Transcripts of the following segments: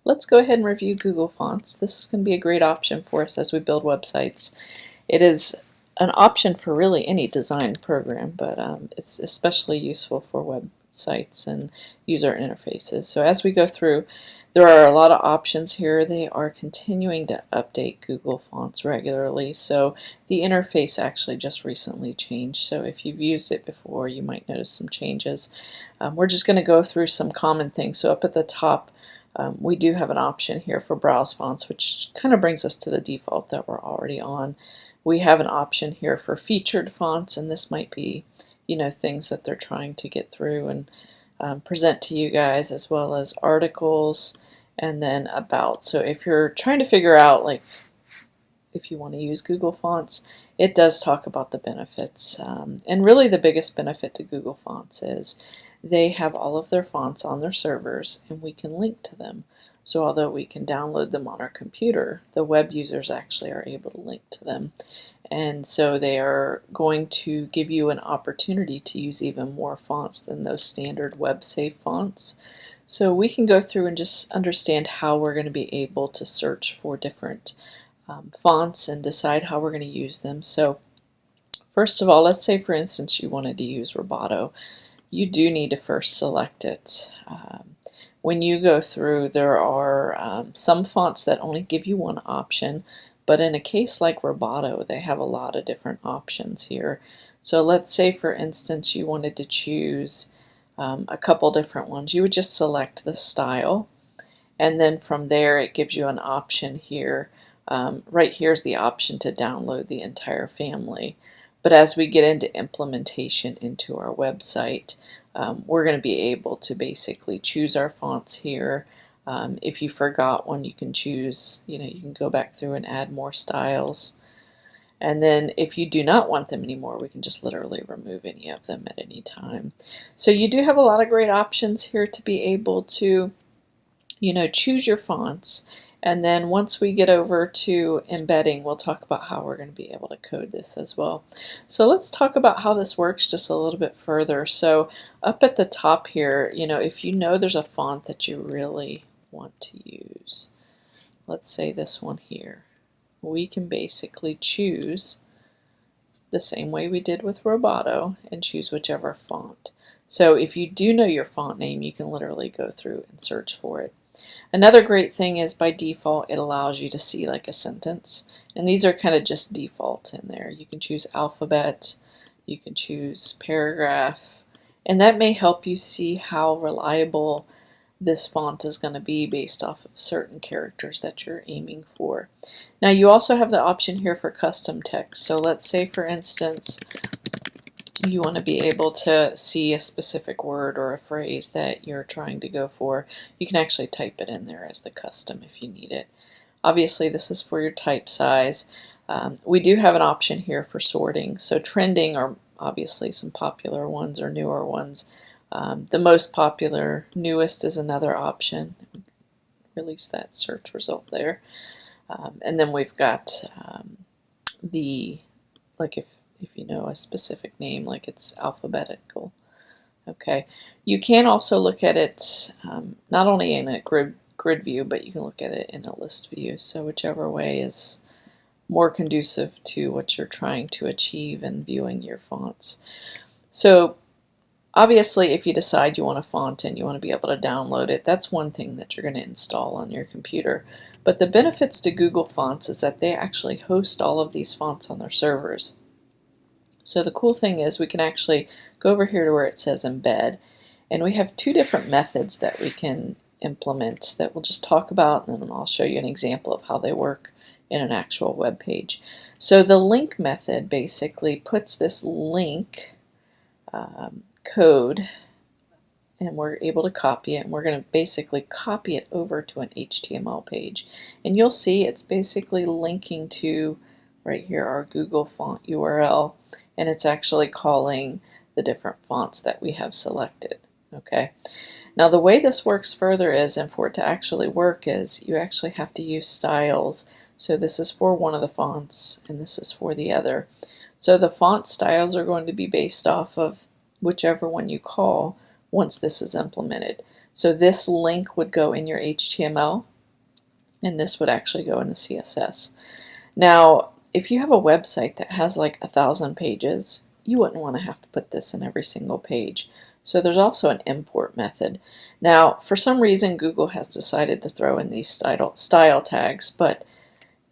Let's go ahead and review Google Fonts. This is going to be a great option for us as we build websites. It is an option for really any design program, but it's especially useful for websites and user interfaces. So as we go through, there are a lot of options here. They are continuing to update Google Fonts regularly, so the interface actually just recently changed. So if you've used it before, you might notice some changes. We're just going to go through some common things. So up at the top, we do have an option here for browse fonts, which kind of brings us to the default that we're already on. We have an option here for featured fonts, and this might be, things that they're trying to get through and present to you guys, as well as articles and then about. So if you're trying to figure out, like, if you want to use Google Fonts, it does talk about the benefits. And really the biggest benefit to Google Fonts is they have all of their fonts on their servers and we can link to them. So although we can download them on our computer, the web users actually are able to link to them. And so they are going to give you an opportunity to use even more fonts than those standard web safe fonts. So we can go through and just understand how we're going to be able to search for different fonts and decide how we're going to use them. So first of all, let's say for instance you wanted to use Roboto. You do need to first select it. When you go through, there are some fonts that only give you one option, but in a case like Roboto, they have a lot of different options here. So let's say for instance you wanted to choose a couple different ones. You would just select the style, and then from there it gives you an option here. Right here is the option to download the entire family. But as we get into implementation into our website, we're going to be able to basically choose our fonts here. If you forgot one, you can choose, you can go back through and add more styles. And then if you do not want them anymore, we can just literally remove any of them at any time. So you do have a lot of great options here to be able to, choose your fonts. And then once we get over to embedding, we'll talk about how we're going to be able to code this as well. So let's talk about how this works just a little bit further. So up at the top here, if you know there's a font that you really want to use, let's say this one here, we can basically choose the same way we did with Roboto and choose whichever font. So if you do know your font name, you can literally go through and search for it. Another great thing is by default it allows you to see like a sentence, and these are kind of just default in there. You can choose alphabet, you can choose paragraph, and that may help you see how reliable this font is going to be based off of certain characters that you're aiming for. Now you also have the option here for custom text. So let's say for instance you want to be able to see a specific word or a phrase that you're trying to go for. You can actually type it in there as the custom if you need it. Obviously this is for your type size. We do have an option here for sorting. So trending are obviously some popular ones or newer ones. The most popular, newest is another option. Release that search result there. And then we've got like if you know a specific name, like it's alphabetical. Okay, you can also look at it not only in a grid view, but you can look at it in a list view. So whichever way is more conducive to what you're trying to achieve in viewing your fonts. So obviously if you decide you want a font and you want to be able to download it, that's one thing that you're going to install on your computer. But the benefits to Google Fonts is that they actually host all of these fonts on their servers. So the cool thing is we can actually go over here to where it says embed, and we have two different methods that we can implement that we'll just talk about, and then I'll show you an example of how they work in an actual web page. So the link method basically puts this link code, and we're able to copy it, and we're going to basically copy it over to an HTML page. And you'll see it's basically linking to right here our Google font URL, and it's actually calling the different fonts that we have selected. Okay. Now the way this works further is, and for it to actually work, is you actually have to use styles. So this is for one of the fonts and this is for the other. So the font styles are going to be based off of whichever one you call once this is implemented. So this link would go in your HTML, and this would actually go in the CSS. Now, if you have a website that has like 1,000 pages, you wouldn't want to have to put this in every single page. So there's also an import method. Now, for some reason, Google has decided to throw in these style tags, but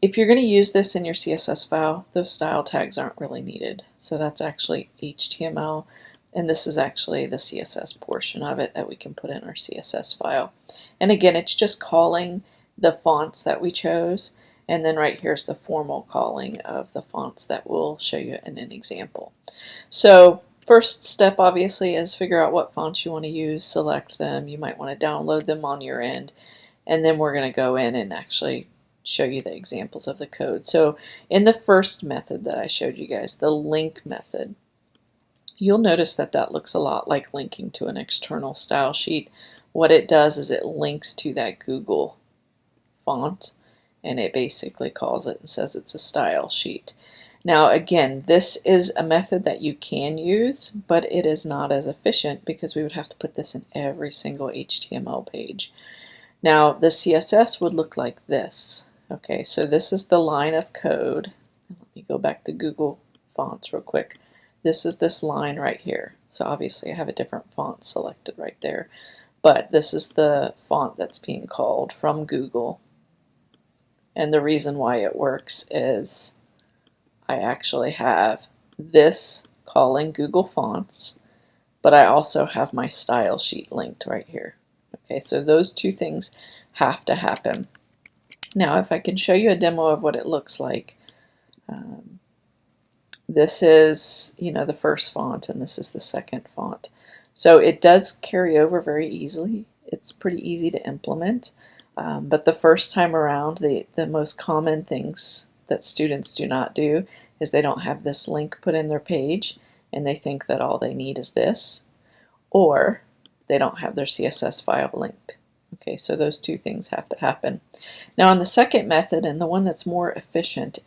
if you're going to use this in your CSS file, those style tags aren't really needed. So that's actually HTML, and this is actually the CSS portion of it that we can put in our CSS file. And again, it's just calling the fonts that we chose, and then right here is the formal calling of the fonts that we'll show you in an example. So first step obviously is figure out what fonts you want to use, select them. You might want to download them on your end, and then we're going to go in and actually show you the examples of the code. So in the first method that I showed you guys, the link method, you'll notice that that looks a lot like linking to an external style sheet. What it does is it links to that Google font, and it basically calls it and says it's a style sheet. Now again, this is a method that you can use, but it is not as efficient because we would have to put this in every single HTML page. Now the CSS would look like this. Okay, so this is the line of code. Let me go back to Google Fonts real quick. This is this line right here. So obviously I have a different font selected right there, but this is the font that's being called from Google. And the reason why it works is I actually have this calling Google Fonts, but I also have my style sheet linked right here. Okay, so those two things have to happen. Now, if I can show you a demo of what it looks like, this is, the first font, and this is the second font. So it does carry over very easily. It's pretty easy to implement, but the first time around, the most common things that students do not do is they don't have this link put in their page, and they think that all they need is this, or they don't have their CSS file linked. Okay, so those two things have to happen. Now on the second method, and the one that's more efficient,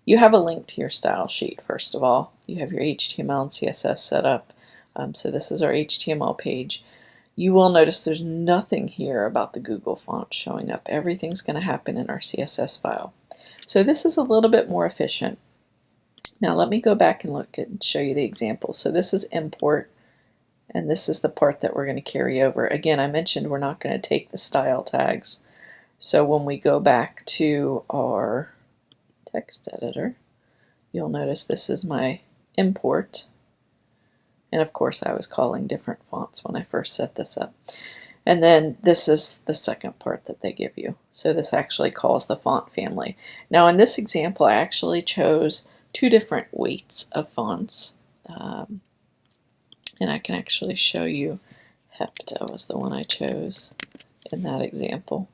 you have a link to your style sheet first of all. You have your HTML and CSS set up. So this is our HTML page. You will notice there's nothing here about the Google font showing up. Everything's going to happen in our CSS file. So this is a little bit more efficient. Now let me go back and look and show you the example. So this is import, and this is the part that we're going to carry over. Again, I mentioned we're not going to take the style tags. So when we go back to our text editor, you'll notice this is my import. And of course I was calling different fonts when I first set this up. And then this is the second part that they give you. So this actually calls the font family. Now in this example, I actually chose two different weights of fonts. And I can actually show you Hepta was the one I chose in that example.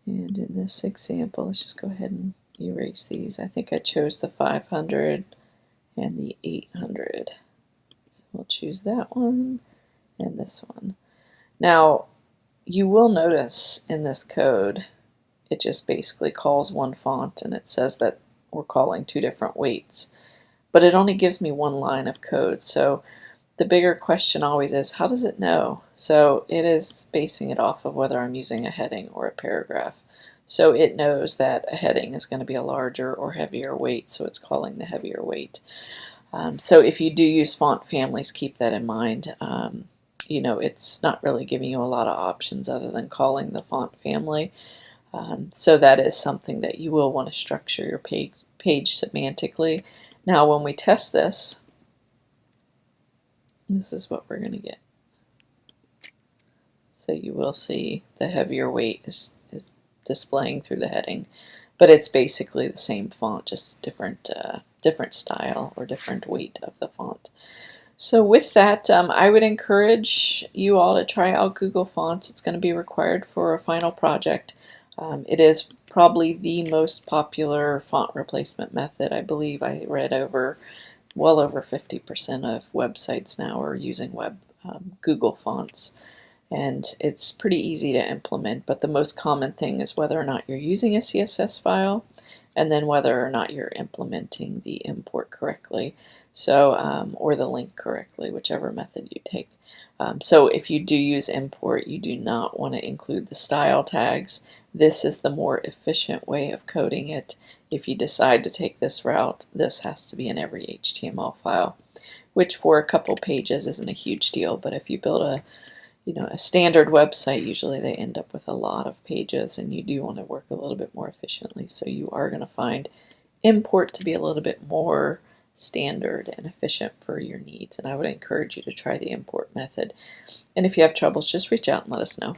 And in this example, let's just go ahead and erase these. I think I chose the 500 and the 800. So we'll choose that one and this one. Now, you will notice in this code, it just basically calls one font and it says that we're calling two different weights. But it only gives me one line of code. So the bigger question always is, how does it know? So it is basing it off of whether I'm using a heading or a paragraph. So it knows that a heading is going to be a larger or heavier weight, so it's calling the heavier weight. So if you do use font families, keep that in mind. It's not really giving you a lot of options other than calling the font family. So that is something that you will want to structure your page semantically. Now when we test this, this is what we're going to get. So you will see the heavier weight is displaying through the heading, but it's basically the same font, just different style or different weight of the font. So with that, I would encourage you all to try out Google Fonts. It's going to be required for a final project. It is probably the most popular font replacement method. I believe I read well over 50% of websites now are using Google Fonts. And it's pretty easy to implement, but the most common thing is whether or not you're using a CSS file, and then whether or not you're implementing the import correctly, so or the link correctly, whichever method you take. So if you do use import, you do not want to include the style tags. This is the more efficient way of coding it. If you decide to take this route, this has to be in every HTML file, which for a couple pages isn't a huge deal, but if you build a standard website, usually they end up with a lot of pages, and you do want to work a little bit more efficiently. So you are going to find import to be a little bit more standard and efficient for your needs, and I would encourage you to try the import method. And if you have troubles, just reach out and let us know.